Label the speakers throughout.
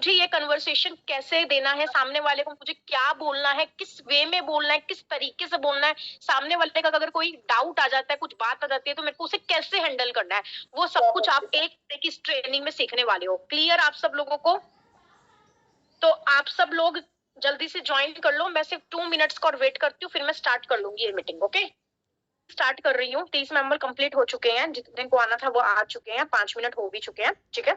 Speaker 1: मुझे ये कन्वर्सेशन कैसे देना है, सामने वाले को मुझे क्या बोलना है, किस वे में बोलना है, किस तरीके से बोलना है, सामने वाले का अगर कोई डाउट आ जाता है, कुछ बात आ जाती है तो मेरे को उसे कैसे हैंडल करना है, वो सब कुछ आप एक इस ट्रेनिंग में सीखने वाले हो। क्लियर आप सब लोगों को? तो आप सब लोग जल्दी से ज्वाइन कर लो। मैं सिर्फ 2 मिनट्स का और वेट करती हूँ, फिर मैं स्टार्ट कर लूंगी ये मीटिंग। ओके, स्टार्ट कर रही हूँ। 30 मेंबर कंप्लीट हो चुके हैं, जितने को आना था वो आ चुके हैं, 5 मिनट हो भी चुके हैं। ठीक है,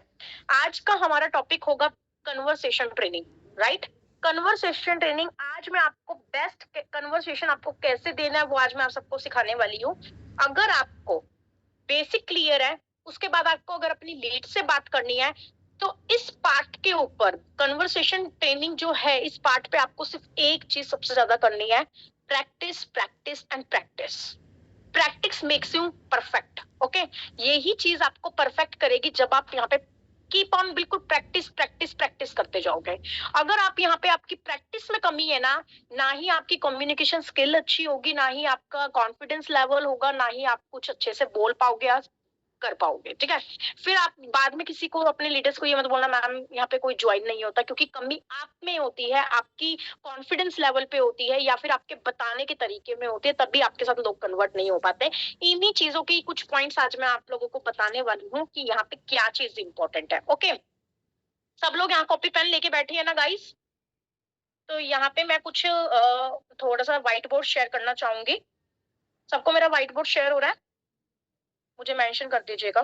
Speaker 1: आज का हमारा टॉपिक होगा conversation training, right? Conversation training. आज मैं आपको बेस्ट कन्वर्सेशन आपको कैसे देना है वो आज मैं आप सबको सिखाने वाली हूँ। अगर आपको बेसिक क्लियर है, उसके बाद आपको अगर अपनी लीड से बात करनी है तो इस पार्ट के ऊपर कन्वर्सेशन ट्रेनिंग जो है, इस पार्ट पे आपको सिर्फ एक चीज सबसे ज्यादा करनी है, practice practice and practice. Practice makes you perfect. Okay, यही चीज आपको परफेक्ट करेगी जब आप यहाँ पे कीप ऑन बिल्कुल प्रैक्टिस प्रैक्टिस प्रैक्टिस करते जाओगे। अगर आप यहाँ पे आपकी प्रैक्टिस में कमी है ना ही आपकी कम्युनिकेशन स्किल अच्छी होगी, ना ही आपका कॉन्फिडेंस लेवल होगा, ना ही आप कुछ अच्छे से बोल पाओगे, आज कर पाओगे। ठीक है, फिर आप बाद में किसी को, अपने लीडर्स को ये मत बोलना मैम यहाँ पे कोई ज्वाइन नहीं होता, क्योंकि कमी आप में होती है, आपकी कॉन्फिडेंस लेवल पे होती है, या फिर आपके बताने के तरीके में होती है, तभी आपके साथ लोग कन्वर्ट नहीं हो पाते। इन्हीं चीजों की कुछ पॉइंट्स आज मैं आप लोगों को बताने वाली हूँ कि यहाँ पे क्या चीज इंपॉर्टेंट है। ओके, सब लोग यहाँ कॉपी पेन लेके बैठे हैं ना गाइस? तो यहाँ पे मैं कुछ थोड़ा सा व्हाइट बोर्ड शेयर करना चाहूंगी। सबको मेरा व्हाइट बोर्ड शेयर हो रहा है? मुझे मेंशन कर दीजिएगा।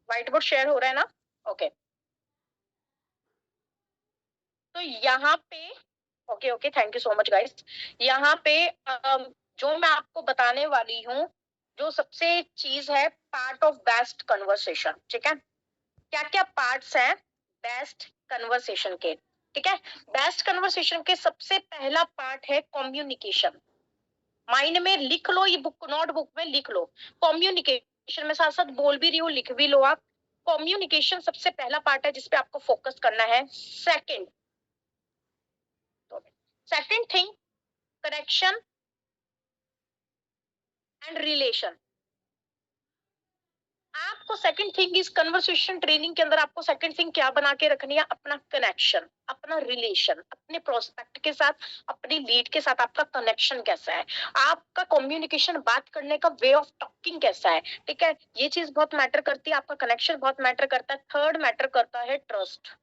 Speaker 1: व्हाइट बोर्ड शेयर हो रहा है ना? ओके, तो यहाँ पे okay okay, thank you so much guys. यहाँ पे जो मैं आपको बताने वाली हूँ, जो सबसे चीज है, पार्ट ऑफ बेस्ट कन्वर्सेशन। ठीक है, क्या क्या पार्ट्स हैं बेस्ट कन्वर्सेशन के? ठीक है, बेस्ट कन्वर्सेशन के सबसे पहला पार्ट है कम्युनिकेशन। माइंड में लिख लो, ये बुक नोटबुक में लिख लो। कम्युनिकेशन में साथ साथ बोल भी रही हूँ, लिख भी लो आप। कम्युनिकेशन सबसे पहला पार्ट है जिसपे आपको फोकस करना है। Second thing, connection and relation. आपको सेकंड थिंग इस कन्वर्सेशन ट्रेनिंग के अंदर आपको सेकंड थिंग क्या बना के रखनी है? अपना कनेक्शन, अपना रिलेशन, अपने प्रोस्पेक्ट के साथ, अपनी लीड के साथ आपका कनेक्शन कैसा है, आपका कम्युनिकेशन, बात करने का वे ऑफ टॉकिंग कैसा है। ठीक है, ये चीज बहुत मैटर करती है, आपका कनेक्शन बहुत मैटर करता है। थर्ड मैटर करता है ट्रस्ट।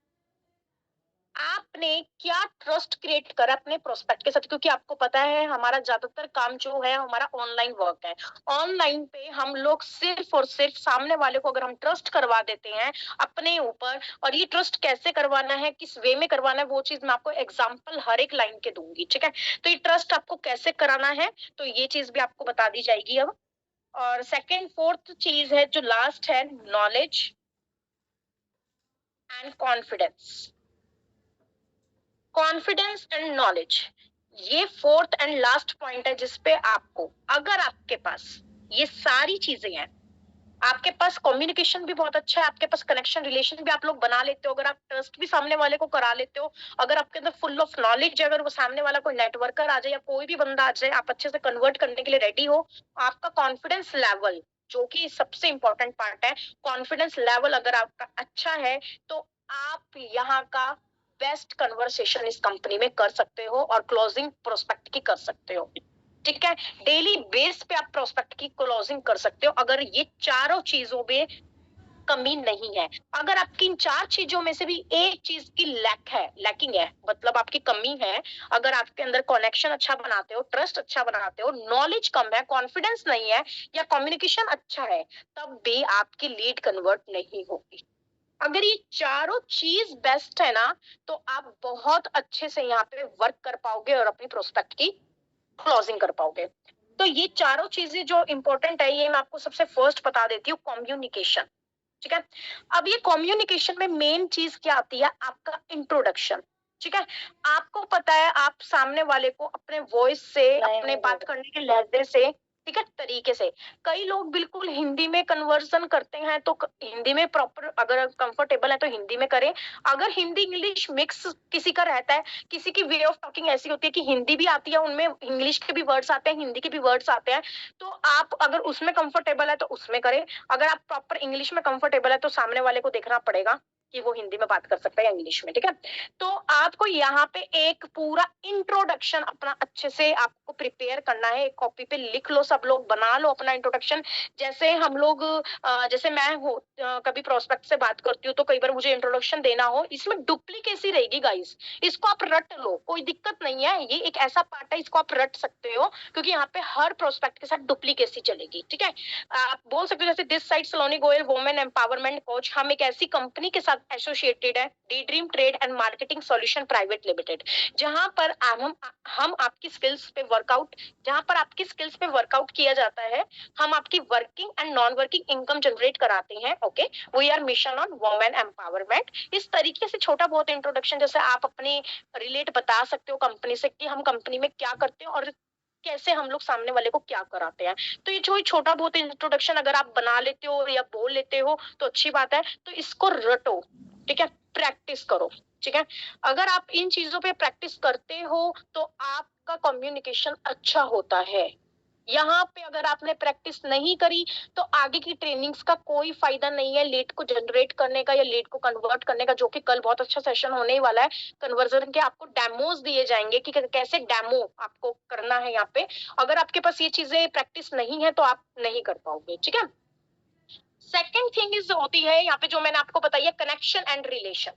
Speaker 1: आपने क्या ट्रस्ट क्रिएट करा अपने प्रोस्पेक्ट के साथ, क्योंकि आपको पता है हमारा ज्यादातर काम जो है हमारा ऑनलाइन वर्क है। ऑनलाइन पे हम लोग सिर्फ और सिर्फ सामने वाले को अगर हम ट्रस्ट करवा देते हैं अपने ऊपर, और ये ट्रस्ट कैसे करवाना है, किस वे में करवाना है, वो चीज मैं आपको एग्जाम्पल हर एक लाइन के दूंगी। ठीक है, तो ये ट्रस्ट आपको कैसे कराना है, तो ये चीज भी आपको बता दी जाएगी अब। और सेकेंड फोर्थ चीज है जो लास्ट है, knowledge and confidence. Confidence and knowledge, ये फोर्थ एंड लास्ट पॉइंट है जिसपे आपको, अगर आपके पास ये सारी चीजें हैं, आपके पास कम्युनिकेशन भी बहुत अच्छा है, आपके पास कनेक्शन रिलेशन भी आप लोग बना लेते हो, अगर आप ट्रस्ट भी सामने वाले को करा लेते हो, अगर आपके अंदर फुल ऑफ नॉलेज, अगर वो सामने वाला कोई नेटवर्कर आ जाए या कोई भी बंदा आ जाए, आप अच्छे से कन्वर्ट करने के लिए रेडी हो, आपका कॉन्फिडेंस लेवल, जो कि सबसे इंपॉर्टेंट पार्ट है, कॉन्फिडेंस लेवल अगर आपका अच्छा है तो आप यहाँ का बेस्ट कन्वर्सेशन इस कंपनी में कर सकते हो और क्लोजिंग प्रोस्पेक्ट की कर सकते हो। ठीक है, डेली बेस पे आप प्रोस्पेक्ट की क्लोजिंग कर सकते हो अगर ये चारों चीजों में कमी नहीं है। अगर आपकी इन चार चीजों में से भी एक चीज की लैकिंग है, मतलब आपकी कमी है, अगर आपके अंदर कनेक्शन अच्छा बनाते हो, ट्रस्ट अच्छा बनाते हो, नॉलेज कम है, कॉन्फिडेंस नहीं है, या कम्युनिकेशन अच्छा है, तब भी आपकी लीड कन्वर्ट नहीं होगी। अगर ये चारों चीज बेस्ट है ना, तो आप बहुत अच्छे से यहाँ पे वर्क कर पाओगे और अपनी प्रोस्पेक्ट की क्लोजिंग कर पाओगे। तो ये चारों चीजें जो इंपॉर्टेंट है, ये मैं आपको सबसे फर्स्ट बता देती हूँ, कम्युनिकेशन। ठीक है, अब ये कम्युनिकेशन में मेन चीज क्या आती है? आपका इंट्रोडक्शन। ठीक है, आपको पता है आप सामने वाले को अपने वॉइस से, अपने बात करने के लहजे से ठीक है, तरीके से। कई लोग बिल्कुल हिंदी में कन्वर्सन करते हैं, तो हिंदी में प्रॉपर अगर कंफर्टेबल है तो हिंदी में करें। अगर हिंदी इंग्लिश मिक्स किसी का रहता है, किसी की वे ऑफ टॉकिंग ऐसी होती है कि हिंदी भी आती है, उनमें इंग्लिश के भी वर्ड्स आते हैं, हिंदी के भी वर्ड्स आते हैं, तो आप अगर उसमें कंफर्टेबल है तो उसमें करें। अगर आप प्रॉपर इंग्लिश में कंफर्टेबल है तो सामने वाले को देखना पड़ेगा कि वो हिंदी में बात कर सकता है या इंग्लिश में, ठीक है। तो आपको यहाँ पे एक पूरा इंट्रोडक्शन अपना अच्छे से आपको प्रिपेयर करना है, एक कॉपी पे लिख लो, सब लोग बना लो अपना इंट्रोडक्शन। जैसे हम लोग जैसे मैं हो कभी प्रोस्पेक्ट से बात करती हूँ तो कई बार मुझे इंट्रोडक्शन देना हो, इसमें डुप्लीकेसी रहेगी गाइस, इसको आप रट लो, कोई दिक्कत नहीं है, ये एक ऐसा पार्ट है, इसको आप रट सकते हो, क्योंकि यहाँ पे हर प्रोस्पेक्ट के साथ डुप्लीकेसी चलेगी, ठीक है। आप बोल सकते हो जैसे this side Saloni Goyal women empowerment coach, हम एक ऐसी कंपनी के साथ एसोसिएटेड है, D dream trade and marketing solution private limited, जहां पर हम आपकी स्किल्स पे वर्कआउट, जहां पर आपकी स्किल्स पे वर्कआउट किया जाता है, हम आपकी working and non working income generate कराते हैं। Okay, we are mission on women empowerment. इस तरीके से छोटा बहुत इंट्रोडक्शन, जैसे आप अपनी रिलेट बता सकते हो कंपनी से कि हम कंपनी में क्या करते हैं और कैसे हम लोग सामने वाले को क्या कराते हैं। तो ये जो छोटा बहुत इंट्रोडक्शन अगर आप बना लेते हो या बोल लेते हो तो अच्छी बात है, तो इसको रटो, ठीक है, प्रैक्टिस करो, ठीक है। अगर आप इन चीजों पे प्रैक्टिस करते हो तो आपका कम्युनिकेशन अच्छा होता है। यहाँ पे अगर आपने प्रैक्टिस नहीं करी तो आगे की ट्रेनिंग्स का कोई फायदा नहीं है, लीड को जनरेट करने का या लीड को कन्वर्ट करने का, जो कि कल बहुत अच्छा सेशन होने ही वाला है कन्वर्जन के। आपको डेमोज दिए जाएंगे कि कैसे डेमो आपको करना है यहाँ पे। अगर आपके पास ये चीजें प्रैक्टिस नहीं है तो आप नहीं कर पाओगे, ठीक है। सेकेंड थिंग इज होती है यहाँ पे जो मैंने आपको बताई है, कनेक्शन एंड रिलेशन।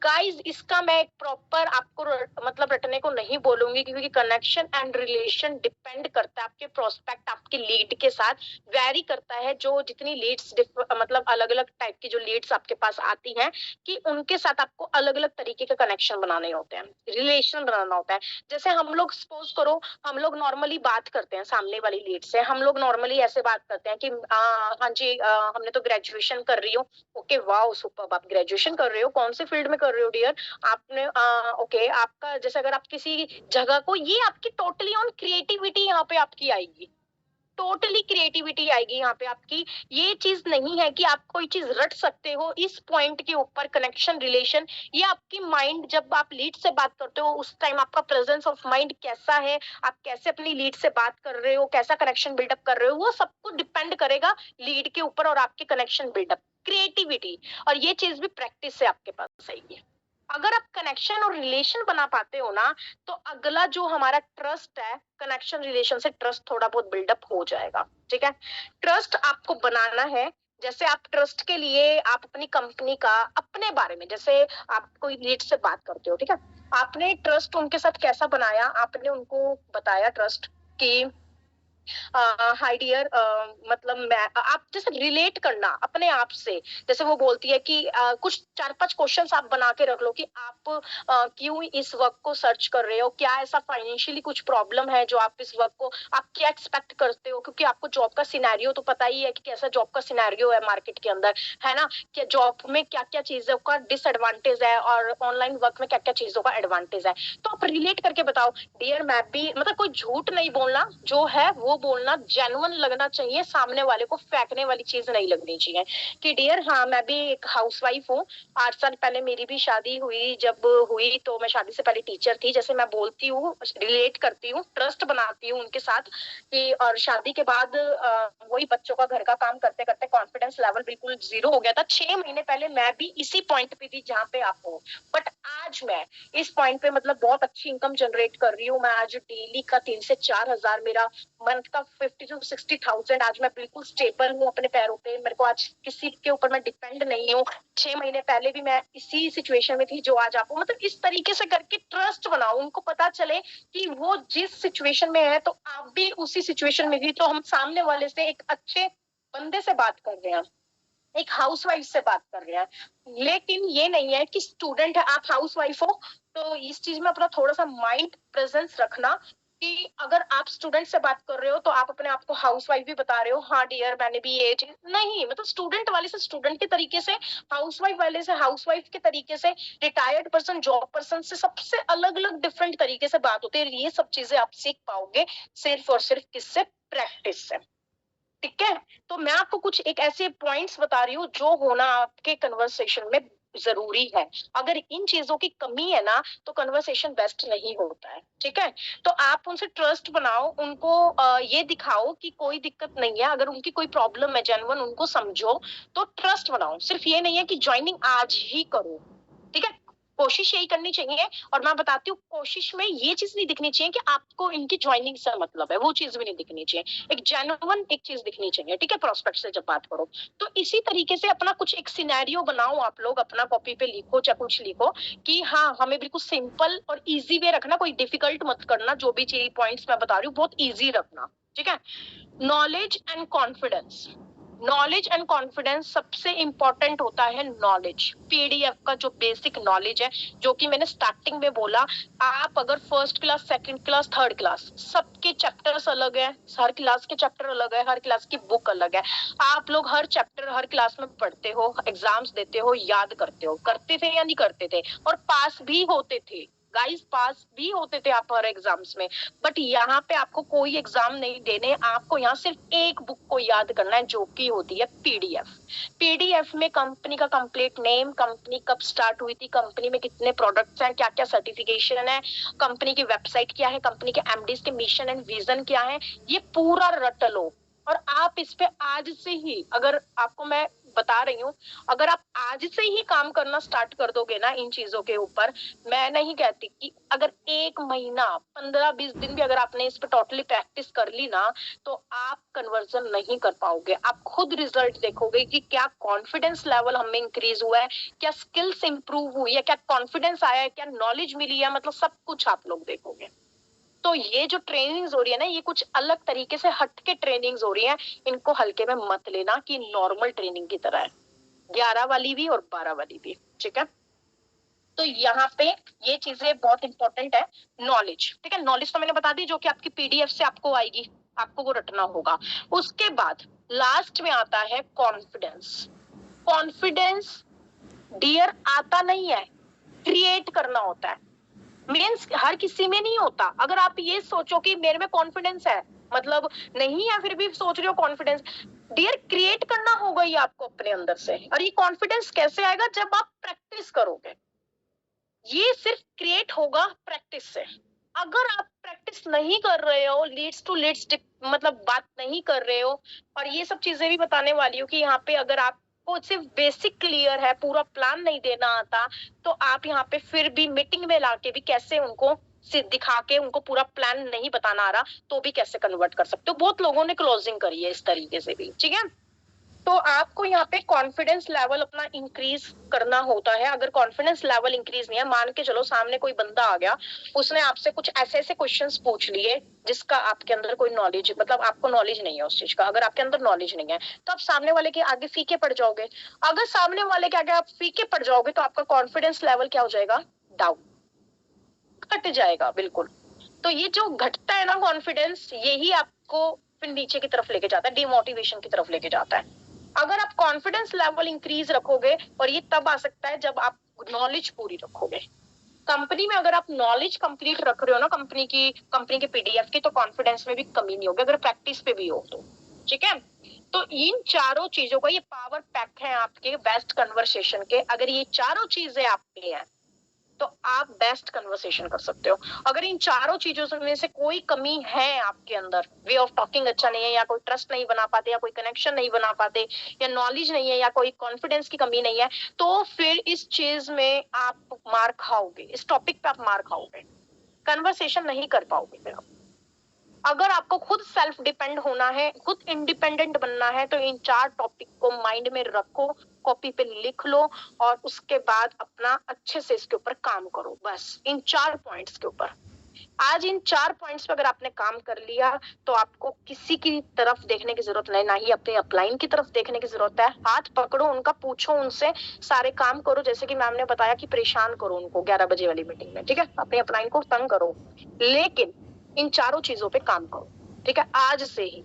Speaker 1: गाइस इसका मैं एक प्रॉपर आपको मतलब रटने को नहीं बोलूंगी, क्योंकि कनेक्शन एंड रिलेशन डिपेंड करता है आपके प्रोस्पेक्ट, आपके लीड के साथ वेरी करता है। जो जितनी लीड्स मतलब अलग अलग टाइप की जो लीड्स आपके पास आती हैं, कि उनके साथ आपको अलग अलग तरीके के कनेक्शन बनाने होते हैं, रिलेशन बनाना होता है। जैसे हम लोग सपोज करो, हम लोग नॉर्मली बात करते हैं सामने वाली लीड से, हम लोग नॉर्मली ऐसे बात करते हैं कि हाँ जी हमने तो ग्रेजुएशन कर रही हूँ। ओके वाओ सुपर, आप ग्रेजुएशन कर रहे हो, कौन से फील्ड में कर रहे हो डियर? आपने ओके, आपका जैसे अगर आप किसी जगह को, ये आपकी टोटली ऑन क्रिएटिविटी यहाँ पे आपकी आएगी, टोटली क्रिएटिविटी आएगी यहाँ पे आपकी। ये चीज नहीं है कि आप कोई चीज रट सकते हो इस पॉइंट के ऊपर, कनेक्शन रिलेशन। ये आपकी माइंड, जब आप लीड से बात करते हो उस टाइम आपका प्रेजेंस ऑफ माइंड कैसा है, आप कैसे अपनी लीड से बात कर रहे हो, कैसा कनेक्शन बिल्डअप कर रहे हो, वो सब कुछ डिपेंड करेगा लीड के ऊपर और आपके कनेक्शन बिल्डअप, क्रिएटिविटी। और ये चीज भी प्रैक्टिस से आपके पास सही है। अगर आप कनेक्शन और रिलेशन बना पाते हो ना, तो अगला जो हमारा ट्रस्ट है, कनेक्शन रिलेशन से ट्रस्ट थोड़ा बहुत बिल्डअप हो जाएगा, ठीक है। ट्रस्ट आपको बनाना है। जैसे आप ट्रस्ट के लिए आप अपनी कंपनी का, अपने बारे में, जैसे आप कोई लीड से बात करते हो, ठीक है, आपने ट्रस्ट उनके साथ कैसा बनाया, आपने उनको बताया ट्रस्ट कि हाय डियर, मतलब मैं, आप जैसे रिलेट करना अपने आप से। जैसे वो बोलती है कि कुछ 4-5 क्वेश्चंस आप बना के रख लो कि आप क्यों इस वर्क को सर्च कर रहे हो, क्या ऐसा फाइनेंशियली कुछ प्रॉब्लम है जो आप इस वर्क को, आप क्या एक्सपेक्ट करते हो, क्योंकि आपको जॉब का सिनेरियो तो पता ही है कि कैसा जॉब का सिनेरियो है मार्केट के अंदर, है ना, कि जॉब में क्या क्या चीजों का डिसएडवांटेज है और ऑनलाइन वर्क में क्या क्या चीजों का एडवांटेज है। तो आप रिलेट करके बताओ, डियर मैं भी, मतलब कोई झूठ नहीं बोलना, जो है वो बोलना, जेन्युइन लगना चाहिए, सामने वाले को फेंकने वाली चीज नहीं लगनी चाहिए। कि डियर हाँ मैं भी एक हाउसवाइफ हूँ, 8 साल पहले मेरी भी शादी हुई, जब हुई तो मैं शादी से पहले टीचर थी। जैसे मैं बोलती हूँ, रिलेट करती हूँ, ट्रस्ट बनाती हूँ उनके साथ कि, और शादी के बाद वही बच्चों का घर का काम करते करते कॉन्फिडेंस लेवल बिल्कुल जीरो हो गया था। 6 महीने पहले मैं भी इसी पॉइंट पे थी जहाँ पे आप हो, बट आज मैं इस पॉइंट पे मतलब बहुत अच्छी इनकम जनरेट कर रही हूँ। मैं आज डेली का 3 से 4 हजार, मेरा मंथ का 50 to 60 थाउजेंड, आज मैं बिल्कुल स्टेबल हूँ अपने पैरों पे, मेरे को आज किसी के ऊपर मैं डिपेंड नहीं हूँ। 6 महीने पहले भी मैं इसी सिचुएशन में थी जो आज आप हो। मतलब इस तरीके से करके ट्रस्ट बनाओ, उनको पता चले कि वो जिस सिचुएशन में है तो आप भी उसी सिचुएशन में थी, तो हम सामने वाले से एक अच्छे बंदे से बात कर रहे हैं, एक हाउसवाइफ से बात कर रहे हैं। लेकिन ये नहीं है कि स्टूडेंट है आप हाउसवाइफ हो, तो इस चीज में अपना थोड़ा सा माइंड प्रेजेंस रखना। कि अगर आप स्टूडेंट से बात कर रहे हो तो आप अपने आप को हाउसवाइफ भी बता रहे हो, हाँ डियर मैंने भी ये चीज नहीं, मतलब स्टूडेंट वाले से स्टूडेंट के तरीके से, हाउसवाइफ वाले से हाउसवाइफ के तरीके से, रिटायर्ड पर्सन जॉब पर्सन से, सबसे अलग अलग डिफरेंट तरीके से बात होती है। ये सब चीजें आप सीख पाओगे सिर्फ और सिर्फ किससे? प्रैक्टिस से। ठीक है, तो मैं आपको कुछ एक ऐसे पॉइंट्स बता रही हूँ जो होना आपके कन्वर्सेशन में जरूरी है। अगर इन चीजों की कमी है ना तो कन्वर्सेशन बेस्ट नहीं होता है। ठीक है, तो आप उनसे ट्रस्ट बनाओ, उनको ये दिखाओ कि कोई दिक्कत नहीं है, अगर उनकी कोई प्रॉब्लम है जेन्युइन उनको समझो, तो ट्रस्ट बनाओ। सिर्फ ये नहीं है कि ज्वाइनिंग आज ही करो। ठीक है, कोशिश यही करनी चाहिए। और मैं बताती हूँ, कोशिश में ये चीज नहीं दिखनी चाहिए कि आपको इनकी ज्वाइनिंग से मतलब है, वो चीज भी नहीं दिखनी चाहिए। एक जेन्युइन एक चीज दिखनी चाहिए। ठीक है, प्रोस्पेक्ट से जब बात करो तो इसी तरीके से अपना कुछ एक सिनेरियो बनाओ, आप लोग अपना कॉपी पे लिखो चाहे कुछ लिखो कि हाँ हमें बिल्कुल सिंपल और इजी वे रखना, कोई डिफिकल्ट मत करना। जो भी चीज पॉइंट्स मैं बता रही हूँ बहुत इजी रखना। ठीक है, knowledge and confidence. Knowledge and confidence सबसे इंपॉर्टेंट होता है। नॉलेज, पीडीएफ का जो बेसिक नॉलेज है, जो कि मैंने स्टार्टिंग में बोला, आप अगर first class second class third class, सबके चैप्टर्स अलग है, हर क्लास के चैप्टर अलग है, हर क्लास की बुक अलग है। आप लोग हर चैप्टर हर क्लास में पढ़ते हो, एग्जाम्स देते हो, याद करते हो, करते थे या नहीं करते थे, और पास भी होते थे गाइस, पास भी होते थे आप हर एग्जाम्स में। बट यहाँ पे आपको कोई एग्जाम नहीं देने, आपको यहाँ सिर्फ एक बुक को याद करना है जो कि होती है पीडीएफ। पीडीएफ में कंपनी का कंप्लीट नेम, कंपनी कब स्टार्ट हुई थी, कंपनी में कितने प्रोडक्ट्स हैं, क्या क्या सर्टिफिकेशन है, कंपनी की वेबसाइट क्या है, कंपनी के एमडीज के मिशन एंड विजन क्या है, ये पूरा रट लो। और आप इस पे आज से ही, अगर आपको मैं बता रही हूँ, अगर आप आज से ही काम करना स्टार्ट कर दोगे ना इन चीजों के ऊपर, मैं नहीं कहती कि अगर 1 महीना 15-20 दिन भी अगर आपने इस पे टोटली प्रैक्टिस कर ली ना, तो आप कन्वर्जन नहीं कर पाओगे। आप खुद रिजल्ट देखोगे कि क्या कॉन्फिडेंस लेवल हमें इंक्रीज हुआ है, क्या स्किल्स इंप्रूव हुई है, क्या कॉन्फिडेंस आया है, क्या नॉलेज मिली है, मतलब सब कुछ आप लोग देखोगे। तो ये जो ट्रेनिंग्स हो रही है ना, ये कुछ अलग तरीके से हटके ट्रेनिंग्स हो रही है, इनको हल्के में मत लेना कि नॉर्मल ट्रेनिंग की तरह है, 11 वाली भी और 12 वाली भी। ठीक है, तो यहाँ पे ये चीजें बहुत इंपॉर्टेंट है। नॉलेज, ठीक है, नॉलेज तो मैंने बता दी जो कि आपकी पीडीएफ से आपको आएगी, आपको वो रटना होगा। उसके बाद लास्ट में आता है कॉन्फिडेंस। कॉन्फिडेंस डियर आता नहीं है, क्रिएट करना होता है। मीन्स हर किसी में नहीं होता। अगर आप ये सोचो कि मेरे में कॉन्फिडेंस है, मतलब नहीं है फिर भी सोच रहे हो कॉन्फिडेंस, डियर क्रिएट करना होगा ये आपको अपने अंदर से। और ये कॉन्फिडेंस कैसे आएगा? जब आप प्रैक्टिस करोगे। ये सिर्फ क्रिएट होगा प्रैक्टिस से। अगर आप प्रैक्टिस नहीं कर रहे हो, लीड्स टू लीड्स मतलब बात नहीं कर रहे हो, और ये सब चीजें भी बताने वाली हूँ कि यहाँ पे अगर आपको सिर्फ बेसिक क्लियर है, पूरा प्लान नहीं देना आता, तो आप यहाँ पे फिर भी मीटिंग में लाके भी कैसे उनको दिखा के उनको पूरा प्लान नहीं बताना आ रहा तो भी कैसे कन्वर्ट कर सकते हो। बहुत लोगों ने क्लोजिंग करी है इस तरीके से भी। ठीक है, तो आपको यहाँ पे कॉन्फिडेंस लेवल अपना इंक्रीज करना होता है। अगर कॉन्फिडेंस लेवल इंक्रीज नहीं है, मान के चलो सामने कोई बंदा आ गया, उसने आपसे कुछ ऐसे ऐसे क्वेश्चंस पूछ लिए जिसका आपके अंदर कोई नॉलेज, मतलब आपको नॉलेज नहीं है उस चीज का, अगर आपके अंदर नॉलेज नहीं है तो आप सामने वाले के आगे फीके पड़ जाओगे। अगर सामने वाले के आगे आप फीके पड़ जाओगे तो आपका कॉन्फिडेंस लेवल क्या हो जाएगा? डाउन, घट जाएगा बिल्कुल। तो ये जो घटता है ना कॉन्फिडेंस, यही आपको फिर नीचे की तरफ लेके जाता है, डिमोटिवेशन की तरफ लेके जाता है। अगर आप कॉन्फिडेंस लेवल इंक्रीज रखोगे, और ये तब आ सकता है जब आप नॉलेज पूरी रखोगे। कंपनी में अगर आप नॉलेज कंप्लीट रख रहे हो ना कंपनी के पीडीएफ की, तो कॉन्फिडेंस में भी कमी नहीं होगी, अगर प्रैक्टिस पे भी हो तो। ठीक है, तो इन चारों चीजों का ये पावर पैक है आपके बेस्ट कन्वर्सेशन के। अगर ये चारों चीजें आपके हैं तो आप बेस्ट कन्वर्सेशन कर सकते हो। अगर इन चारों चीजों में से कोई कमी है आपके अंदर, वे ऑफ टॉकिंग अच्छा नहीं है, या कोई ट्रस्ट नहीं बना पाते, या कोई कनेक्शन नहीं बना पाते, या नॉलेज नहीं है, या कोई कॉन्फिडेंस की कमी नहीं है, तो फिर इस चीज में आप मार खाओगे, इस टॉपिक पे आप मार खाओगे, कन्वर्सेशन नहीं कर पाओगे फिर आप। अगर आपको खुद सेल्फ डिपेंड होना है, खुद इंडिपेंडेंट बनना है, तो इन 4 टॉपिक को माइंड में रखो, कॉपी पे लिख लो, और उसके बाद अपना अच्छे से इसके ऊपर काम करो। बस इन 4 पॉइंट्स के ऊपर। आज इन 4 पॉइंट्स पे अगर आपने काम कर लिया तो आपको किसी की तरफ देखने की जरूरत नहीं, ना ही अपने अपलाइन की तरफ देखने की जरूरत है। हाथ पकड़ो उनका, पूछो उनसे, सारे काम करो, जैसे कि मैम ने बताया कि परेशान करो उनको 11 बजे वाली मीटिंग में। ठीक है, अपने अपलाइन को तंग करो, लेकिन इन चारों चीजों पे काम करो, ठीक है, आज से ही।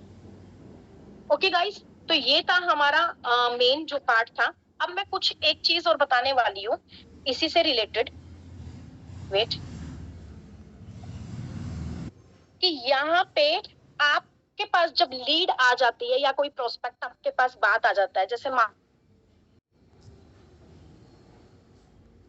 Speaker 1: ओके गाइस, तो ये था हमारा मेन जो पार्ट था। अब मैं कुछ एक चीज और बताने वाली हूँ इसी से रिलेटेड। वेट, कि यहाँ पे आपके पास जब लीड आ जाती है या कोई प्रोस्पेक्ट आपके पास बात आ जाता है, जैसे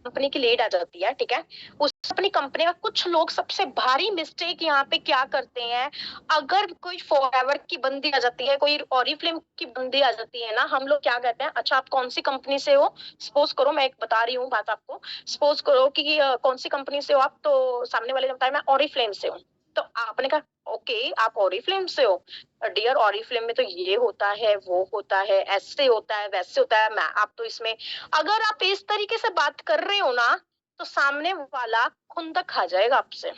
Speaker 1: कंपनी की लीड आ जाती है, ठीक है, उस अपनी कंपनी का कुछ लोग सबसे भारी मिस्टेक यहाँ पे क्या करते हैं, अगर कोई फॉरएवर की बंदी आ जाती है, कोई ऑरिफ्लेम की बंदी आ जाती है ना, हम लोग क्या कहते हैं, अच्छा आप कौन सी कंपनी से हो, सपोज करो मैं एक बता रही हूँ बात आपको, सपोज करो कि कौन सी कंपनी से हो आप, तो सामने वाले ने बताया मैं ऑरिफ्लेम से हूँ, तो आपने कहा ओके आप ऑरिफ्लेम से हो, डियर ऑरिफ्लेम में तो ये होता है, वो होता है, ऐसे होता है, वैसे होता है, मैं आप तो इसमें, अगर आप इस तरीके से बात कर रहे हो ना, तो सामने वाला खुंदक खा जाएगा आपसे।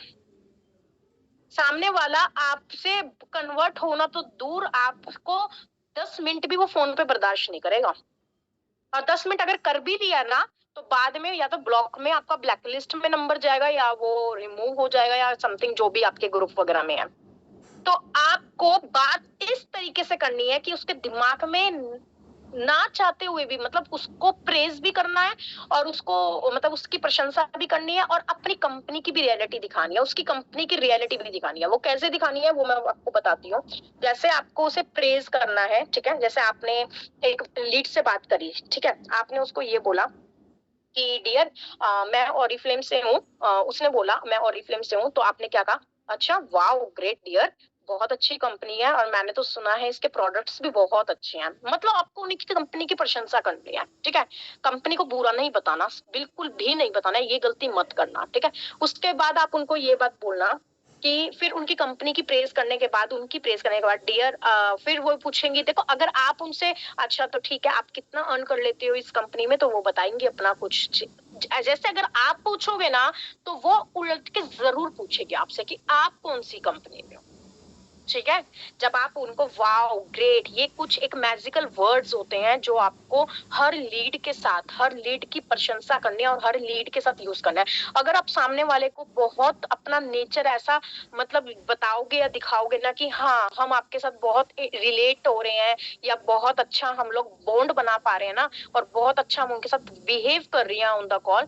Speaker 1: सामने वाला आपसे कन्वर्ट होना तो दूर, आपको 10 मिनट भी वो फोन पे बर्दाश्त नहीं करेगा, और 10 मिनट अगर कर भी दिया ना, तो बाद में या तो ब्लॉक में आपका ब्लैकलिस्ट में नंबर जाएगा, या वो रिमूव हो जाएगा, या समथिंग जो भी आपके ग्रुप वगैरह में है। तो आपको बात इस तरीके से करनी है कि उसके दिमाग में ना चाहते हुए भी, मतलब उसको प्रेज भी करना है, और उसको मतलब उसकी प्रशंसा भी करनी है, और अपनी कंपनी की भी रियलिटी दिखानी है, उसकी कंपनी की रियलिटी भी दिखानी है। वो कैसे दिखानी है वो मैं आपको बताती हूँ। जैसे आपको उसे प्रेज करना है, ठीक है, जैसे आपने एक लीड से बात करी, ठीक है, आपने उसको ये बोला कि डियर मैं ऑरिफ्लेम से हूँ, उसने बोला मैं ऑरिफ्लेम से हूँ, तो आपने क्या कहा, अच्छा वाओ ग्रेट डियर, बहुत अच्छी कंपनी है, और मैंने तो सुना है इसके प्रोडक्ट्स भी बहुत अच्छे हैं, मतलब आपको उनकी कंपनी की प्रशंसा करनी है, ठीक है, कंपनी को बुरा नहीं बताना, बिल्कुल भी नहीं बताना, ये गलती मत करना, ठीक है। उसके बाद आप उनको ये बात बोलना कि फिर उनकी कंपनी की प्रेज करने के बाद, उनकी प्रेज करने के बाद डियर, फिर वो पूछेंगे, देखो अगर आप उनसे अच्छा तो ठीक है आप कितना अर्न कर लेते हो इस कंपनी में, तो वो बताएंगे अपना कुछ, जैसे अगर आप पूछोगे ना, तो वो उलट के जरूर पूछेगी आपसे कि आप कौन सी कंपनी में हो, ठीक है। जब आप उनको वाओ ग्रेट, ये कुछ एक मैजिकल वर्ड्स होते हैं जो आपको हर लीड के साथ, हर लीड की प्रशंसा करनी है और हर लीड के साथ यूज करना है। अगर आप सामने वाले को बहुत अपना नेचर ऐसा मतलब बताओगे या दिखाओगे ना कि हाँ हम आपके साथ बहुत रिलेट हो रहे हैं, या बहुत अच्छा हम लोग बॉन्ड बना पा रहे हैं ना, और बहुत अच्छा हम उनके साथ बिहेव कर रही हैं ऑन द कॉल,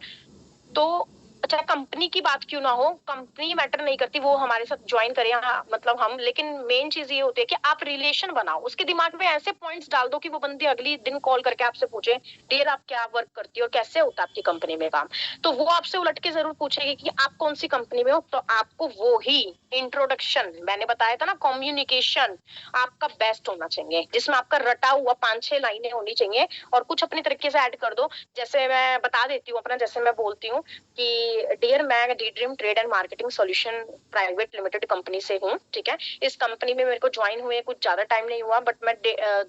Speaker 1: तो चाहे कंपनी की बात क्यों ना हो, कंपनी मैटर नहीं करती, वो हमारे साथ ज्वाइन करे, हाँ, मतलब हम, लेकिन मेन चीज ये होती है कि आप रिलेशन बनाओ, उसके दिमाग में ऐसे पॉइंट्स डाल दो कि वो बंदी अगली दिन कॉल करके आपसे पूछे डियर आप क्या वर्क करती हो और कैसे होता है आपकी कंपनी में काम, तो वो आपसे उलट के जरूर पूछेगी कि आप कौन सी कंपनी में हो, तो आपको वो ही इंट्रोडक्शन मैंने बताया था ना, कम्युनिकेशन आपका बेस्ट होना चाहिए, जिसमें आपका रटा हुआ 5-6 लाइनें होनी चाहिए, और कुछ अपने तरीके से ऐड कर दो। जैसे मैं बता देती हूँ अपना, जैसे मैं बोलती हूँ कि डियर मैं D dream trade and marketing solution private limited company से हूँ, ठीक है, इस कंपनी में मेरे को ज्वाइन हुए कुछ ज्यादा टाइम नहीं हुआ, बट मैं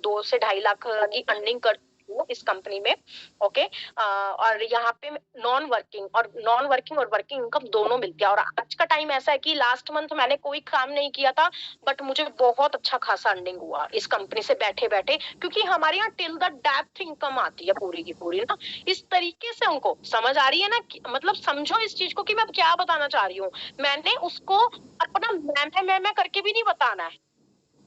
Speaker 1: 2 से 2.5 लाख की अर्निंग कर इस कंपनी में, ओके, और यहाँ पे नॉन वर्किंग और वर्किंग इनकम दोनों मिलती है, और आज का टाइम ऐसा है कि लास्ट मंथ मैंने कोई काम नहीं किया था, बट मुझे बहुत अच्छा खासा अर्निंग हुआ इस कंपनी से बैठे बैठे, क्योंकि हमारे यहाँ टिल द डेप्थ इनकम आती है पूरी की पूरी ना, इस तरीके से उनको समझ आ रही है ना, मतलब समझो इस चीज को कि मैं क्या बताना चाह रही हूँ। मैंने उसको अपना मैं करके भी नहीं बताना है,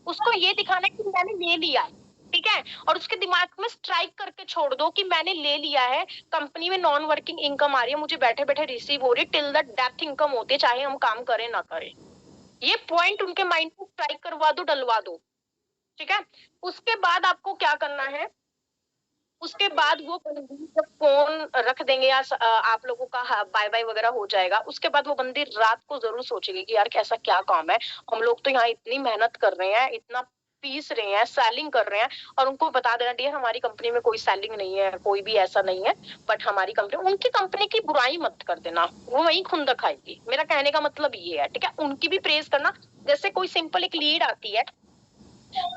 Speaker 1: उसको ये दिखाना है कि मैंने ले लिया है, ठीक है, और उसके दिमाग में स्ट्राइक करके छोड़ दो कि मैंने ले लिया है, कंपनी में नॉन वर्किंग इनकम आ रही है, मुझे बैठे बैठे रिसीव हो रही है, टिल द डेथ इनकम होती है, चाहे हम काम करें ना करें, ये पॉइंट उनके माइंड में स्ट्राइक करवा दो, डलवा दो, ठीक है। उसके बाद आपको क्या करना है, उसके बाद वो बंदी जब फोन रख देंगे या आप लोगों का बाय बाय वगैरह हो जाएगा, उसके बाद वो बंदी रात को जरूर सोचेगी कि यार कैसा क्या काम है, हम लोग तो यहाँ इतनी मेहनत कर रहे हैं, इतना पीस रहे हैं, सेलिंग कर रहे हैं, और उनको बता देना डियर हमारी कंपनी में कोई सेलिंग नहीं है, कोई भी ऐसा नहीं है, बट हमारी कंपनी, उनकी कंपनी की बुराई मत कर देना, वो वही खुंदक खाएगी, मेरा कहने का मतलब ये है, ठीक है, उनकी भी प्रेज करना, जैसे कोई सिंपल एक लीड आती है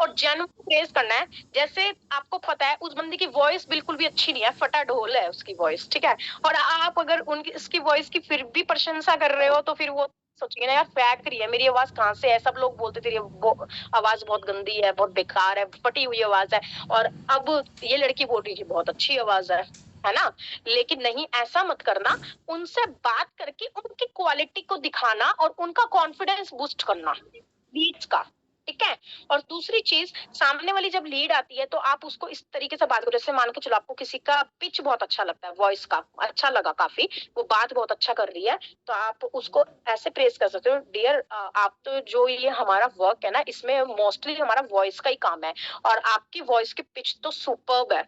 Speaker 1: और जेन्युइन प्रेज करना है, जैसे आपको पता है उस बंदी की वॉइस बिल्कुल भी अच्छी नहीं है, फटा ढोल है उसकी वॉइस, ठीक है, और आप अगर उनकी उसकी वॉइस की फिर भी प्रशंसा कर रहे हो, तो फिर वो सोचिए ना यार फेंक रही है, मेरी आवाज कहाँ से है, सब लोग बोलते थे आवाज बहुत गंदी है, बहुत बेकार है, फटी हुई आवाज है, और अब ये लड़की बोल रही है बहुत अच्छी आवाज है, है ना। लेकिन नहीं, ऐसा मत करना। उनसे बात करके उनकी क्वालिटी को दिखाना और उनका कॉन्फिडेंस बूस्ट करना लीड्स का, ठीक है। और दूसरी चीज, सामने वाली जब लीड आती है तो आप उसको इस तरीके से बात करो, जैसे मान के चलो आपको किसी का पिच बहुत अच्छा लगता है, वॉइस का अच्छा लगा काफी, वो बात बहुत अच्छा कर रही है, तो आप उसको ऐसे प्रेस कर सकते हो, डियर आप तो जो ये हमारा वर्क है ना, इसमें मोस्टली हमारा वॉइस का ही काम है, और आपकी वॉइस की पिच तो सुपर्ब है,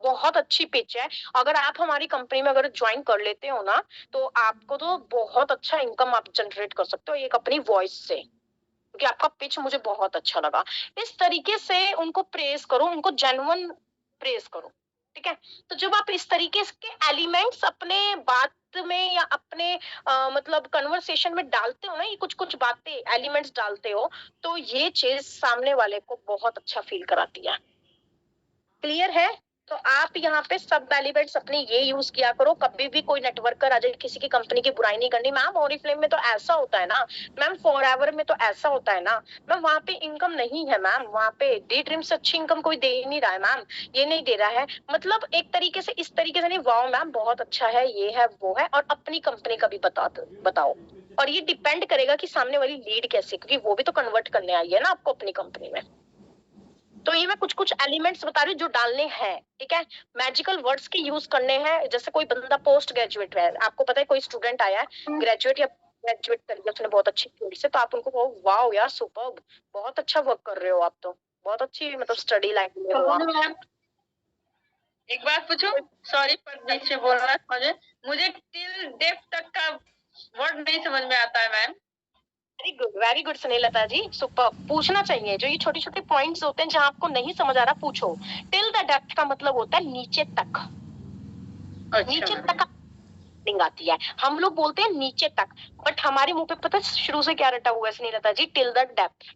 Speaker 1: बहुत अच्छी पिच है। अगर आप हमारी कंपनी में अगर ज्वाइन कर लेते हो ना, तो आपको तो बहुत अच्छा इनकम आप जनरेट कर सकते हो एक अपनी वॉइस से, क्योंकि आपका पिच मुझे बहुत अच्छा लगा। इस तरीके से उनको प्रेस करो, उनको जेन्युइन प्रेस करो, ठीक है। तो जब आप इस तरीके के एलिमेंट्स अपने बात में या अपने मतलब कन्वर्सेशन में डालते हो ना, ये कुछ कुछ बातें एलिमेंट्स डालते हो, तो ये चीज सामने वाले को बहुत अच्छा फील कराती है। क्लियर है। तो आप यहाँ पे सब एलिमेंट्स अपने ये यूज किया करो। कभी भी कोई नेटवर्कर आ जाए, किसी की कंपनी की बुराई नहीं करनी। मैम ओरिफ्लेम में तो ऐसा होता है ना, मैम फॉरएवर में तो ऐसा होता है ना, मैम वहां पे इनकम नहीं है, मैम वहां पे डी ड्रीम से अच्छी इनकम कोई दे ही नहीं रहा है, मैम ये नहीं दे रहा है, मतलब एक तरीके से इस तरीके से नहीं, वाओ मैम बहुत अच्छा है, ये है वो है, और अपनी कंपनी का भी बताओ। और ये डिपेंड करेगा कि सामने वाली लीड कैसे, क्योंकि वो भी तो कन्वर्ट करने आई है ना आपको अपनी कंपनी में। तो ये मैं कुछ कुछ एलिमेंट्स बता रही हूँ जो डालने हैं, ठीक है। मैजिकल वर्ड्स के यूज करने हैं। जैसे कोई बंदा पोस्ट ग्रेजुएट है, आपको पता है कोई स्टूडेंट आया है ग्रेजुएट या ग्रेजुएट करिए उसने बहुत अच्छी फील्ड से, तो आप उनको कहो वाओ यार सुपर्ब, बहुत अच्छा वर्क कर रहे हो आप, तो बहुत अच्छी मतलब स्टडी लाइन में हो आप।
Speaker 2: एक बात पूछूं, सॉरी पर बीच में बोल रहा मुझे मुझे टिल डेप्थ तक का वर्ड नहीं समझ में आता है मैम।
Speaker 1: वेरी गुड स्नेहलता जी, सुपर। पूछना चाहिए, जो ये छोटे छोटे पॉइंट्स होते हैं जहां आपको नहीं समझ आ रहा पूछो। टिल द डेप्थ का मतलब होता है नीचे तक, नीचे तक आती है। हम लोग बोलते हैं नीचे तक, बट हमारे मुंह पे पता है शुरू से क्या रटा हुआ है Snehlata ji, till the depth.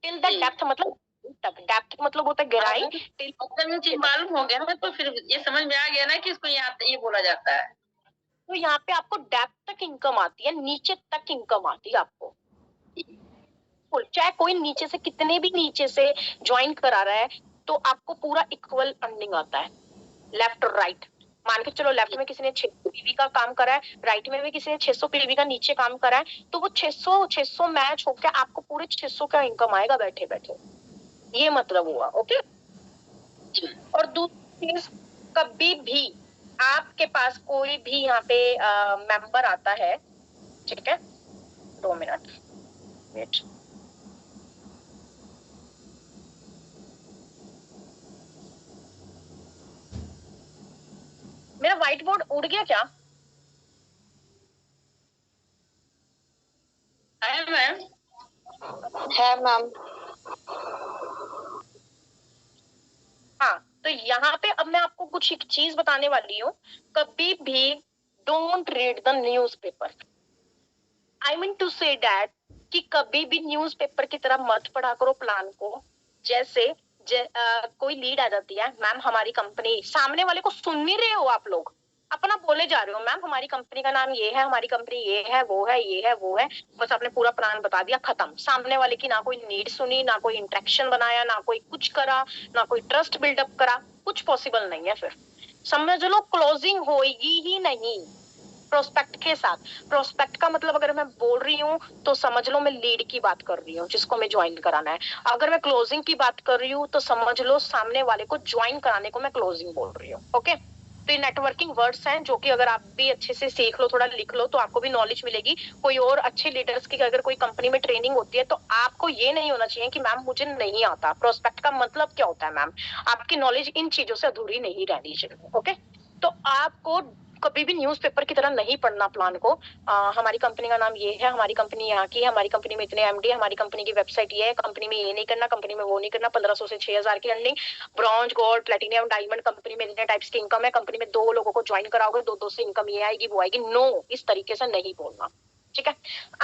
Speaker 1: Till the depth मतलब तक, डेप्थ मतलब होता है गहराई।
Speaker 2: मतलब ये चीज मालूम हो गया ना, तो फिर ये समझ में आ गया ना कि इसको यहाँ ये बोला जाता है।
Speaker 1: तो यहाँ पे आपको डेप्थ तक इनकम आती है, नीचे तक इनकम आती है आपको। चाहे कोई नीचे से कितने भी नीचे से ज्वाइन करा रहा है, तो आपको पूरा इक्वल अर्निंग आता है, लेफ्ट और राइट। मान के चलो लेफ्ट में किसी ने 600 पीवी का काम करा है, राइट में भी किसी ने 600 पीवी का नीचे काम करा है, तो वो 600 मैच होकर आपको पूरे 600 का इनकम आएगा बैठे बैठे, ये मतलब हुआ। ओके। और दूसरी चीज, कभी भी आपके पास कोई भी यहाँ पे मेंबर आता है, ठीक है, 2 मिनट वेट, मेरा व्हाइट बोर्ड उड़ गया क्या?
Speaker 2: है मैम,
Speaker 1: है मैम। हाँ, तो यहाँ पे अब मैं आपको कुछ एक चीज बताने वाली हूँ। कभी भी don't read the newspaper. I mean to say that कि कभी भी न्यूज़पेपर की तरह मत पढ़ा करो प्लान को। जैसे कोई लीड आ जाती है, मैम हमारी कंपनी, सामने वाले को सुन नहीं रहे हो आप लोग, अपना बोले जा रहे हो, मैम हमारी कंपनी का नाम ये है, हमारी कंपनी ये है वो है ये है वो है, बस आपने पूरा प्लान बता दिया, खत्म। सामने वाले की ना कोई नीड सुनी, ना कोई इंटरेक्शन बनाया, ना कोई कुछ करा, ना कोई ट्रस्ट बिल्डअप करा, कुछ पॉसिबल नहीं है। फिर समझ लो क्लोजिंग होगी ही नहीं प्रोस्पेक्ट के साथ। प्रोस्पेक्ट का मतलब अगर मैं बोल रही हूँ तो समझ लो मैं लीड की बात कर रही हूँ जिसको मैं ज्वाइन कराना है। अगर मैं क्लोजिंग की बात कर रही हूँ तो समझ लो सामने वाले को ज्वाइन कराने को मैं क्लोजिंग बोल रही हूँ। ओके। तो ये नेटवर्किंग वर्ड्स हैं जो कि अगर आप भी अच्छे से सीख लो, थोड़ा लिख लो, तो आपको भी नॉलेज मिलेगी। कोई और अच्छे लीडर्स की अगर कोई कंपनी में ट्रेनिंग होती है तो आपको ये नहीं होना चाहिए कि मैम मुझे नहीं आता प्रोस्पेक्ट का मतलब क्या होता है। मैम आपकी नॉलेज इन चीजों से अधूरी नहीं रहनी चाहिए। ओके। तो आपको कभी भी न्यूज़पेपर की तरह नहीं पढ़ना प्लान को। हमारी कंपनी का नाम ये है, हमारी कंपनी यहाँ की है, हमारी कंपनी में इतने एमडी, हमारी कंपनी की वेबसाइट ये है, कंपनी में ये नहीं करना, कंपनी में वो नहीं करना, 1500 से 6000 की earning, bronze gold platinum diamond, company में इतने टाइप्स की इनकम है, कंपनी में 2 लोगों को ज्वाइन कराओगे, 2-2 से इनकम ये आएगी वो आएगी। नो, इस तरीके से नहीं बोलना, ठीक है।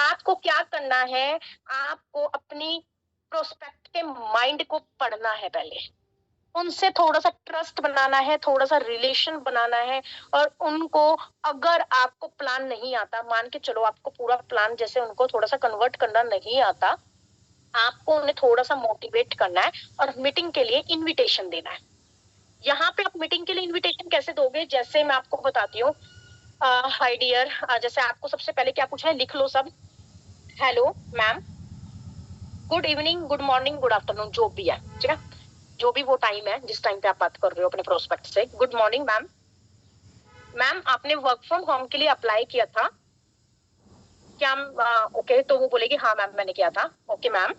Speaker 1: आपको क्या करना है, आपको अपनी प्रोस्पेक्ट के माइंड को पढ़ना है पहले, उनसे थोड़ा सा ट्रस्ट बनाना है, थोड़ा सा रिलेशन बनाना है। और उनको, अगर आपको प्लान नहीं आता, मान के चलो आपको पूरा प्लान जैसे उनको थोड़ा सा कन्वर्ट करना नहीं आता, आपको उन्हें थोड़ा सा मोटिवेट करना है और मीटिंग के लिए इनविटेशन देना है। यहाँ पे आप मीटिंग के लिए इनविटेशन कैसे दोगे, जैसे मैं आपको बताती हूँ। हाय डियर, जैसे आपको सबसे पहले क्या पूछा है, लिख लो सब। Hello ma'am, good evening, good morning, good afternoon, जो भी है, ठीक है, जो भी वो टाइम है जिस टाइम पे आप बात कर रहे हो अपने प्रोस्पेक्ट से। गुड मॉर्निंग मैम, मैम आपने वर्क फ्रॉम होम के लिए अप्लाई किया था क्या? ओके, तो वो बोलेगी हाँ मैम मैंने किया था। Okay ma'am,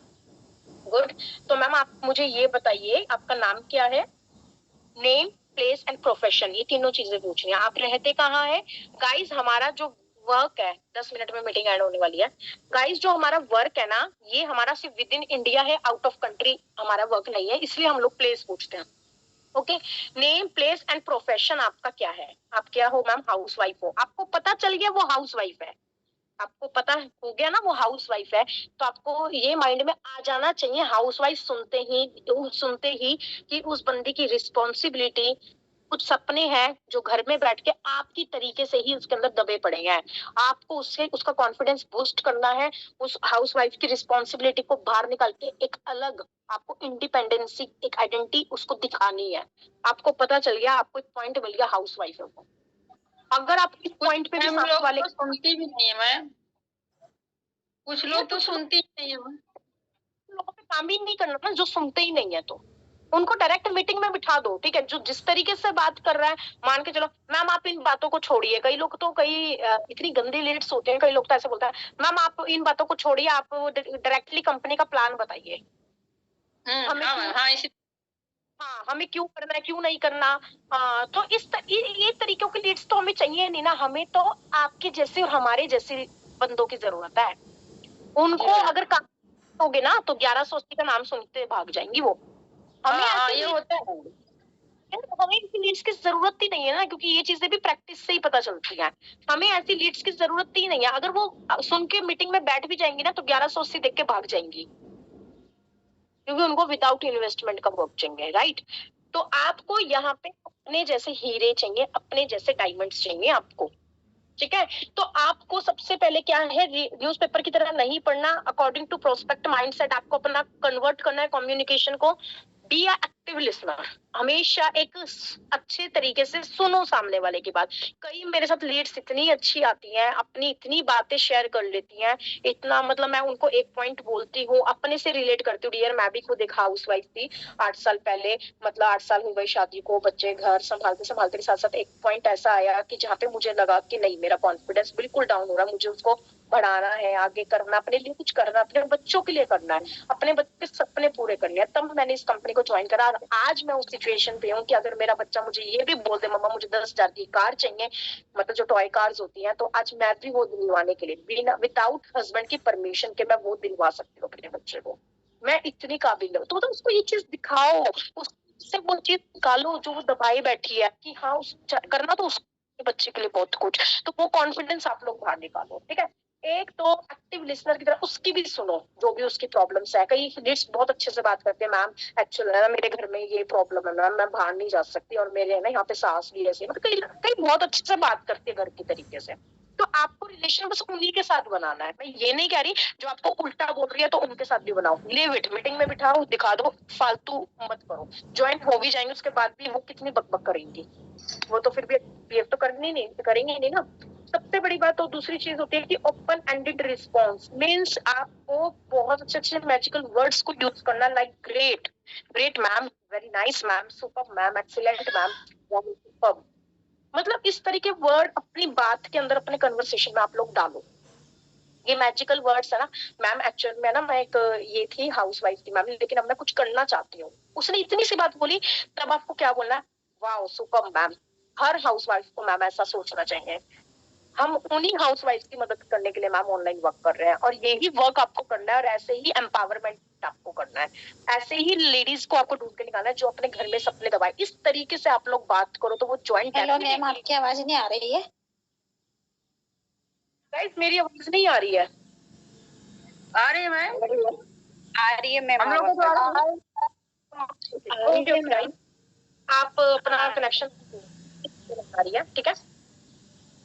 Speaker 1: good. तो मैम आप मुझे ये बताइए आपका नाम क्या है, नेम, प्लेस एंड प्रोफेशन, ये तीनों चीजें पूछनी है। आप रहते कहाँ है? गाइस हमारा जो वर्क है, 10 मिनट में मीटिंग एंड होने वाली है। गाइस जो हमारा वर्क है ना, ये हमारा सिर्फ विद इन इंडिया है, आउट ऑफ कंट्री हमारा वर्क नहीं है, इसलिए हम लोग प्लेस पूछते हैं। Okay, name, place and profession आपका क्या है? आप क्या हो मैम? हाउस वाइफ हो। आपको पता चल गया वो हाउस वाइफ है, आपको पता हो गया ना वो हाउस वाइफ है, तो आपको ये माइंड में आ जाना चाहिए हाउस वाइफ सुनते ही कि उस बंदी की रिस्पॉन्सिबिलिटी, कुछ सपने हैं जो घर में बैठ के आपकी तरीके से ही उसके अंदर दबे पड़े हैं। आपको उससे उसका कॉन्फिडेंस बूस्ट करना है, उस हाउस वाइफ की रिस्पॉन्सिबिलिटी को बाहर निकाल के एक अलग आपको इंडिपेंडेंसी, एक आइडेंटिटी उसको दिखानी है। आपको पता चल गया, आपको एक पॉइंट मिल गया हाउस वाइफ है वो। अगर आप इस पॉइंट पे भी सामने वाले
Speaker 2: तो सुनती भी नहीं है मैम, कुछ लोग तो सुनती ही नहीं है मैम।
Speaker 1: लोगों पे काम ही नहीं करना ना जो सुनते ही नहीं है, तो उनको डायरेक्ट मीटिंग में बिठा दो, ठीक है, जो जिस तरीके से बात कर रहा है मान के चलो मैम आप इन बातों को छोड़िए। कई लोग तो इतनी गंदी लीड्स होते हैं, कई लोग तो ऐसे बोलते हैं मैम आप इन बातों को छोड़िए, आप डायरेक्टली कंपनी का प्लान बताइए, हमें हाँ हमें क्यों करना है क्यों नहीं करना। तो ये तरीकों की लीड्स तो हमें चाहिए नहीं ना, हमें तो आपके जैसे और हमारे जैसे बंदों की जरूरत है। उनको अगर काम होगे ना तो 1180 का नाम सुनते भाग जाएंगी वो। हमें ये होता है, हमें ऐसी लीड्स की जरूरत ही नहीं है ना, क्योंकि ये चीजें भी प्रैक्टिस से ही पता चलती हैं। हमें ऐसी लीड्स की जरूरत ही नहीं है, अगर वो सुन के मीटिंग में बैठ भी जाएंगी ना तो 1180 देख के भाग जाएंगी, क्योंकि उनको विदाउट इन्वेस्टमेंट का वर्क चाहिए, राइट। तो आपको यहाँ पे अपने जैसे हीरे चाहिए, अपने जैसे डायमंड्स चाहिए आपको, ठीक है। तो आपको सबसे पहले क्या है, न्यूज़पेपर की तरह नहीं पढ़ना, अकॉर्डिंग टू प्रोस्पेक्ट माइंडसेट आपको अपना कन्वर्ट करना है कम्युनिकेशन को। बी अ एक्टिव लिसनर, हमेशा एक अच्छे तरीके से सुनो सामने वाले की बात। कई मेरे साथ लीड्स इतनी अच्छी आती हैं, अपनी इतनी बातें शेयर कर लेती हैं, इतना मतलब मैं उनको एक पॉइंट बोलती हूँ, अपने से रिलेट करती हूँ। डियर मैं भी खुद एक हाउस वाइफ थी 8 साल पहले, मतलब 8 साल हो गए शादी को, बच्चे घर संभालते संभालते के साथ साथ एक पॉइंट ऐसा आया कि जहाँ पे मुझे लगा कि नहीं मेरा कॉन्फिडेंस बिल्कुल डाउन हो रहा है, मुझे उसको बढ़ाना है, आगे करना, अपने लिए कुछ करना, अपने बच्चों के लिए करना है, अपने बच्चे के सपने पूरे करने हैं। तब मैंने इस कंपनी को ज्वाइन करा। आज मैं उस सिचुएशन पे हूँ कि अगर मेरा बच्चा मुझे ये भी बोल दे मम्मा मुझे 10,000 की कार चाहिए, मतलब जो टॉय कार्स होती हैं, तो आज मैं भी वो दिलवाने के लिए बिना विदाउट हस्बैंड की परमिशन के मैं वो दिलवा सकती हूँ अपने बच्चे को। मैं इतनी काबिल हूँ, तो मतलब उसको ये चीज दिखाओ, उससे वो चीज निकालो जो वो दबाई बैठी है कि हाँ उस करना तो उसके बच्चे के लिए बहुत कुछ, तो वो कॉन्फिडेंस आप लोग बाहर निकालो, ठीक है। एक तो एक्टिव लिसनर की तरह उसकी भी सुनो, जो भी उसकी प्रॉब्लम्स है। कई लीड्स बहुत अच्छे से बात करते हैं, मैम एक्चुअली ना मेरे घर में ये प्रॉब्लम है मैम, मैं बाहर नहीं जा सकती और मेरे ना यहाँ पे सास भी ऐसे, मतलब कई कई बहुत अच्छे से बात करते हैं घर की तरीके से। तो आपको रिलेशन बस उन्हीं के साथ बनाना है। मैं ये नहीं कह रही जो आपको उल्टा बोल रही है तो उनके साथ भी बनाओ, लिव इट, मीटिंग में बिठाओ, दिखा दो, फालतू मत करो। ज्वाइन हो भी जाएंगे उसके बाद भी वो कितनी बकबक करेंगी, वो तो फिर भी बिहेव तो करेंगे नहीं ना। सबसे बड़ी बात तो दूसरी चीज होती है कि ओपन एंडेड रिस्पॉन्स मीन्स आपको बहुत अच्छे अच्छे मैजिकल वर्ड्स को यूज करना, like great, great ma'am, very nice ma'am, super ma'am, excellent ma'am, super, मतलब इस तरीके वर्ड अपनी बात के अंदर अपने कन्वर्सेशन में आप लोग डालो। ये मैजिकल वर्ड्स है ना। मैम एक्चुअल में ना मैं एक ये थी हाउस वाइफ थी मैम, लेकिन अब मैं कुछ करना चाहती हूँ, उसने इतनी सी बात बोली, तब आपको क्या बोलना है, वाओ सुपर मैम। हर हाउस वाइफ को मैम ऐसा सोचना चाहिए। हम उन्हीं हाउस वाइफ की मदद करने के लिए मैम ऑनलाइन वर्क कर रहे हैं, और यही वर्क आपको करना है, और ऐसे ही एम्पावरमेंट आपको करना है, ऐसे ही लेडीज को आपको ढूंढ के निकालना है जो अपने घर में सपने दबाए। इस तरीके से आप लोग बात करो तो वो ज्वाइंट।
Speaker 3: हेलो मैम, आपकी आवाज नहीं आ रही है?
Speaker 1: गाइस मेरी आवाज नहीं आ रही है?
Speaker 2: आ रही है मैम,
Speaker 3: आ रही है मैम।
Speaker 2: हम लोग को
Speaker 1: आप अपना कनेक्शन आ रही है, ठीक है।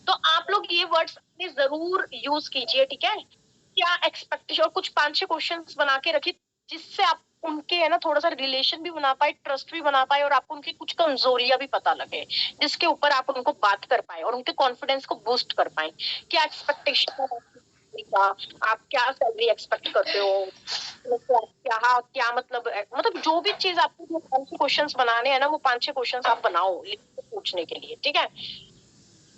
Speaker 1: तो आप लोग ये वर्ड्स अपने जरूर यूज कीजिए, ठीक है। क्या एक्सपेक्टेशन, और कुछ 5-6 क्वेश्चंस बना के रखिए जिससे आप उनके है ना थोड़ा सा रिलेशन भी बना पाए, ट्रस्ट भी बना पाए, और आपको उनकी कुछ कमजोरियां भी पता लगे जिसके ऊपर आप उनको बात कर पाए और उनके कॉन्फिडेंस को बूस्ट कर पाए। क्या एक्सपेक्टेशन है का, आप क्या सैलरी एक्सपेक्ट करते हो, क्या मतलब जो भी चीज आपको 5-6 क्वेश्चंस बनाने हैं ना, वो 5-6 क्वेश्चंस आप बनाओ लिख के पूछने के लिए, ठीक है।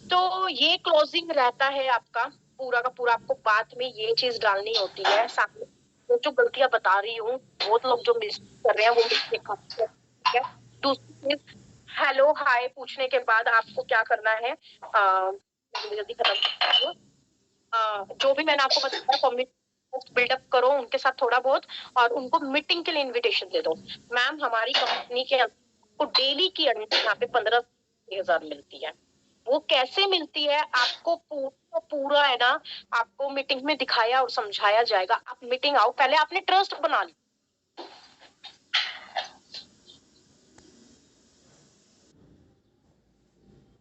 Speaker 1: तो ये क्लोजिंग रहता है आपका पूरा का पूरा। आपको बात में ये चीज डालनी होती है, सामने जो गलतियां बता रही हूँ, बहुत लोग जो मिस्टेक कर रहे हैं वो मिस्टेक करते हैं, ठीक है। दूसरी चीज, हेलो हाय पूछने के बाद आपको क्या करना है, जल्दी खत्म, जो भी मैंने आपको बताया कम्युनिकेशन बिल्डअप करो उनके साथ थोड़ा बहुत, और उनको मीटिंग के लिए इनविटेशन दे दो। मैम हमारी कंपनी के आपको डेली की अर्निंग यहाँ पे 15,000 मिलती है। वो कैसे मिलती है आपको पूरा है ना, आपको मीटिंग में दिखाया और समझाया जाएगा। आप मीटिंग आओ, पहले आपने ट्रस्ट बना ली।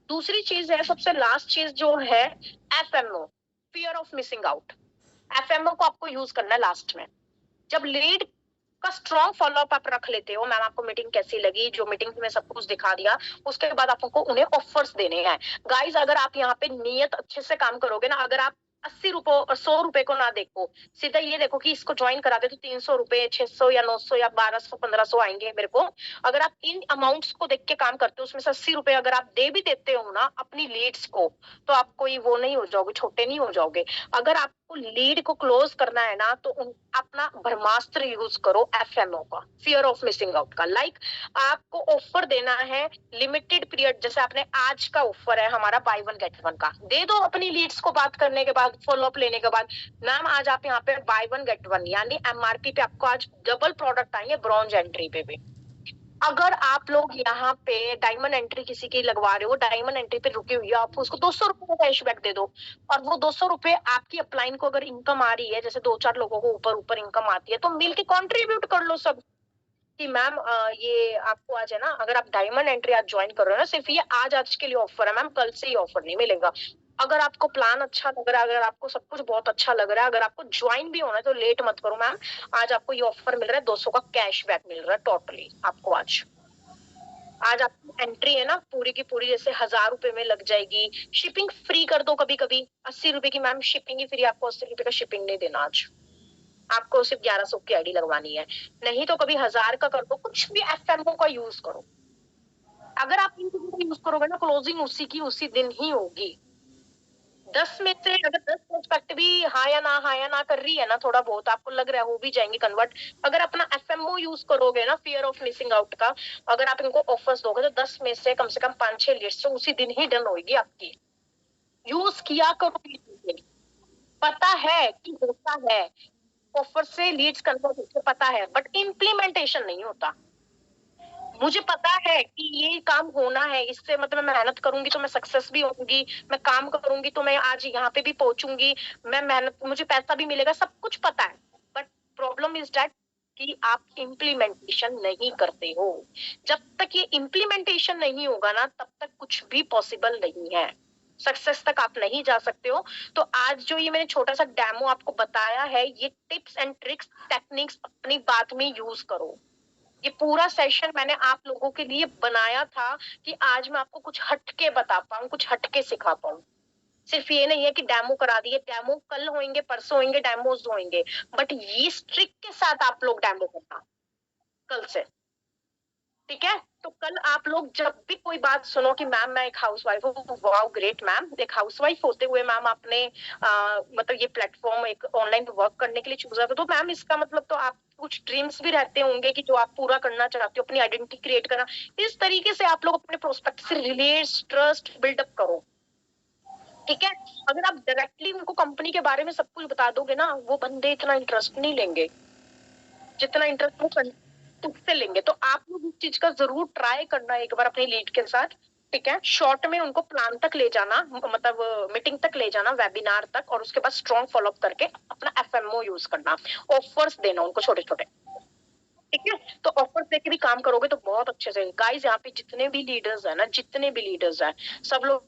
Speaker 1: दूसरी चीज है, सबसे लास्ट चीज जो है FMO, fear of missing out. FMO को आपको यूज करना है लास्ट में, जब लीड का स्ट्रॉन्ग फॉलोअप आप रख लेते हो। मैम आपको मीटिंग कैसी लगी, जो मीटिंग में सब कुछ दिखा दिया, उसके बाद आपको उन्हें ऑफर्स देने हैं। गाइस अगर आप यहाँ पे नियत अच्छे से काम करोगे ना, अगर आप 80 रुपए और 100 रुपए को ना देखो, सीधा ये देखो कि इसको ज्वाइन करा दे तो 300 रुपए, 600 या 900 या 1200 1500 आएंगे मेरे को। अगर आप इन अमाउंट्स को देख के काम करते हो, उसमें से 80 रुपए अगर आप दे भी देते हो ना अपनी लीड्स को, तो आप कोई वो नहीं हो जाओगे, छोटे नहीं हो जाओगे। अगर आपको लीड को क्लोज करना है ना, तो अपना ब्रह्मास्त्र यूज करो एफएमओ का, फियर ऑफ मिसिंग आउट का। लाइक आपको ऑफर देना है लिमिटेड पीरियड, जैसे आपने आज का ऑफर है हमारा बाय 1 गेट 1 का, दे दो अपनी लीड्स को बात करने के बाद, फॉलोअप लेने के बाद। मैम आज आप यहाँ पे बाय 1 गेट 1 यानी एमआरपी पे आपको आज डबल प्रोडक्ट आएंगे, ब्रॉन्ज एंट्री पे भी। अगर आप लोग यहाँ पे डायमंड एंट्री किसी की लगवा रहे हो, डायमंड एंट्री पे रुकी हुई है, आप उसको 200 रुपए का कैशबैक दे दो, और वो 200 रुपए आपकी अपलाइन को अगर इनकम आ रही है, जैसे 2-4 लोगों को ऊपर ऊपर इनकम आती है, तो मिल के कॉन्ट्रीब्यूट कर लो सब कि मैम ये आपको आज है ना, अगर आप डायमंड एंट्री आज ज्वाइन कर रहे हो ना, सिर्फ ये आज के लिए ऑफर है मैम, कल से ये ऑफर नहीं मिलेगा। अगर आपको प्लान अच्छा लग रहा है, अगर आपको सब कुछ बहुत अच्छा लग रहा है, अगर आपको ज्वाइन भी होना है, तो लेट मत करो मैम। आज आपको ये ऑफर मिल रहा है, 200 का कैशबैक मिल रहा है टोटली आपको। आज आपकी एंट्री है ना पूरी की पूरी जैसे 1000 रुपए में लग जाएगी। शिपिंग फ्री कर दो, कभी कभी 80 रुपए की मैम शिपिंग ही फ्री, आपको 80 रुपए का शिपिंग नहीं देना आज, आपको सिर्फ 1100 की आईडी लगवानी है। नहीं तो कभी 1000 का कर दो, कुछ भी एफएमओ का यूज करो। अगर आप इन चीजों का यूज करोगे ना, क्लोजिंग उसी की उसी दिन ही होगी। 10 में से अगर 10 प्रोस्पेक्ट भी हाँ या ना कर रही है ना, थोड़ा बहुत आपको लग रहा है हो भी जाएंगे कन्वर्ट। अगर अपना एफएमओ यूज करोगे ना, फियर ऑफ मिसिंग आउट का, अगर आप इनको ऑफर्स दोगे तो 10 में से कम 5-6 लिस्ट तो उसी दिन ही डन होगी आपकी। यूज किया करो, पता है कि होता है ऑफर से लीड्स कन्वर्ट होते, पता है, बट इम्प्लीमेंटेशन नहीं होता। मुझे पता है कि ये काम होना है, इससे मतलब मैं मेहनत करूंगी तो मैं सक्सेस भी होंगी, मैं काम करूंगी तो मैं आज यहाँ पे भी पहुंचूंगी, मैं मेहनत, मुझे पैसा भी मिलेगा, सब कुछ पता है। बट प्रॉब्लम इज दैट कि आप इम्प्लीमेंटेशन नहीं करते हो। जब तक ये इम्प्लीमेंटेशन नहीं होगा ना, तब तक कुछ भी पॉसिबल नहीं है, सक्सेस तक आप नहीं जा सकते हो। तो आज जो ये मैंने छोटा सा डेमो आपको बताया है, ये टिप्स एंड ट्रिक्स टेक्निक्स अपनी बात में यूज करो। ये पूरा सेशन मैंने आप लोगों के लिए बनाया था कि आज मैं आपको कुछ हटके बता पाऊं, कुछ हटके सिखा पाऊं। सिर्फ ये नहीं है कि डेमो करा दिए, डेमो कल होंगे, परसों होंगे, डेमोज होंगे, बट ये स्ट्रिक के साथ आप लोग डेमो करना कल से, ठीक है। तो कल आप लोग जब भी कोई बात सुनो कि मैम मैं एक हाउसवाइफ हूँ, वाओ ग्रेट मैम, एक हाउसवाइफ होते हुए मैम आपने मतलब ये प्लेटफॉर्म एक ऑनलाइन वर्क करने के लिए चूज किया, तो मैम इसका मतलब तो आप कुछ ड्रीम्स भी रहते होंगे कि जो आप पूरा करना चाहते हो, अपनी आइडेंटिटी क्रिएट करना। इस तरीके से आप लोग अपने प्रोस्पेक्ट से रिलेट्स ट्रस्ट बिल्डअप करो, ठीक है। अगर आप डायरेक्टली उनको कंपनी के बारे में सब कुछ बता दोगे ना, वो बंदे इतना इंटरेस्ट नहीं लेंगे जितना इंटरेस्ट वो तुझसे लेंगे। तो आप लोग इस चीज का जरूर ट्राई करना एक बार अपनी लीड के साथ, ठीक है। शॉर्ट में उनको प्लान तक ले जाना, मतलब मीटिंग तक ले जाना, वेबिनार तक, और उसके बाद स्ट्रॉन्ग फॉलोअप करके अपना एफएमओ यूज करना, ऑफर्स देना उनको छोटे छोटे, ठीक है। तो ऑफर्स देके भी काम करोगे तो बहुत अच्छे से। गाइस यहाँ पे जितने भी लीडर्स है ना, जितने भी लीडर्स है, सब लोग